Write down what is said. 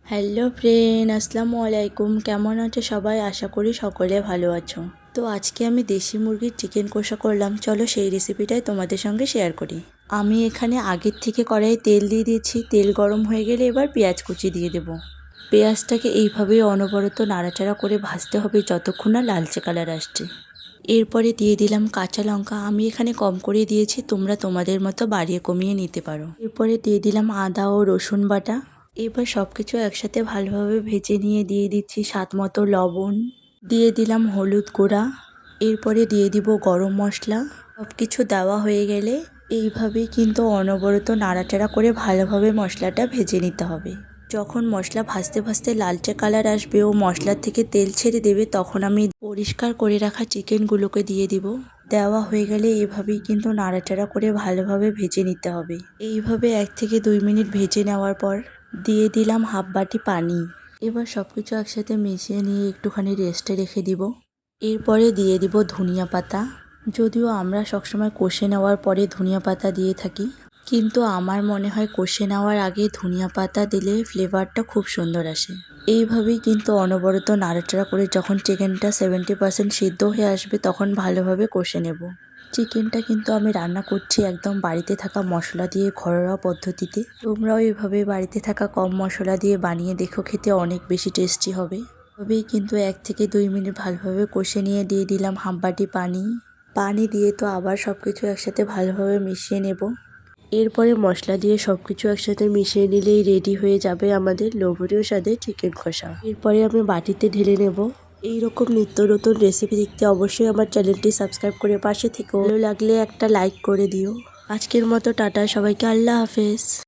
Hello friend, আসসালামু আলাইকুম। কেমন আছো সবাই? আশা করি সকলে ভালো আছো। তো আজকে আমি দেশি মুরগির চিকেন কষা করলাম, চলো সেই রেসিপিটাই তোমাদের সঙ্গে শেয়ার করি। আমি এখানে আগের থেকে কড়াইয়ে তেল দিয়ে দিয়েছি। তেল গরম হয়ে গেলে এবার পেঁয়াজ কুচি দিয়ে দেবো। পেঁয়াজটাকে এইভাবেই অনবরত নাড়াচাড়া করে ভাজতে হবে যতক্ষণ না লালচে কালার আসছে। এরপরে দিয়ে দিলাম কাঁচা লঙ্কা। আমি এখানে কম করে দিয়েছি, তোমরা তোমাদের মতো বাড়িয়ে কমিয়ে নিতে পারো। এরপরে দিয়ে দিলাম আদা ও রসুন বাটা। এবার সব কিছু একসাথে ভালোভাবে ভেজে নিয়ে দিয়ে দিচ্ছি স্বাদ মতো লবণ, দিয়ে দিলাম হলুদ গুঁড়া, এরপরে দিয়ে দিব গরম মশলা। সব কিছু দেওয়া হয়ে গেলে এইভাবেই কিন্তু অনবরত নাড়াচাড়া করে ভালোভাবে মশলাটা ভেজে নিতে হবে। যখন মশলা ভাজতে ভাজতে লালচে কালার আসবে ও মশলার থেকে তেল ছেড়ে দেবে, তখন আমি পরিষ্কার করে রাখা চিকেনগুলোকে দিয়ে দিব। দেওয়া হয়ে গেলে এভাবেই কিন্তু নাড়াচাড়া করে ভালোভাবে ভেজে নিতে হবে। এইভাবে 1 থেকে 2 মিনিট ভেজে নেওয়ার পর দিয়ে দিলাম হাফ বাটি পানি। এবার সব কিছু একসাথে মিশিয়ে নিয়ে একটুখানি রেস্টে রেখে দিব। এরপরে দিয়ে দিব ধনিয়া পাতা। যদিও আমরা সবসময় কষে নেওয়ার পরে ধনিয়া পাতা দিয়ে থাকি, কিন্তু আমার মনে হয় কষে নেওয়ার আগে ধনিয়া পাতা দিলে ফ্লেভারটা খুব সুন্দর আসে। এইভাবেই কিন্তু অনবরত নাড়াচাড়া করে যখন চিকেনটা 70% সিদ্ধ হয়ে আসবে তখন ভালোভাবে কষে নেব। চিকেনটা কিন্তু আমি রান্না করছি একদম বাড়িতে থাকা মশলা দিয়ে, ঘরোয়া পদ্ধতিতে। তোমরাও এইভাবে বাড়িতে থাকা কম মশলা দিয়ে বানিয়ে দেখো, খেতে অনেক বেশি টেস্টি হবে। তবেই কিন্তু 1 থেকে 2 মিনিট ভালোভাবে কষে নিয়ে দিয়ে দিলাম হাফ বাটি পানি। পানি দিয়ে তো আবার সব কিছু একসাথে ভালোভাবে মিশিয়ে নেব। এরপরে মশলা দিয়ে সব কিছু একসাথে মিশিয়ে নিলেই রেডি হয়ে যাবে আমাদের লোভনীয় স্বাদের চিকেন কষা। এরপরে আমি বাটিতে ঢেলে নেব। এইরকম নিত্য নতুন রেসিপি দেখতে অবশ্যই আমার চ্যানেলটি সাবস্ক্রাইব করে পাশে থেকো। ভালো লাগলে একটা লাইক করে দিও। আজকের মতো টাটা, সবাইকে আল্লাহ হাফেজ।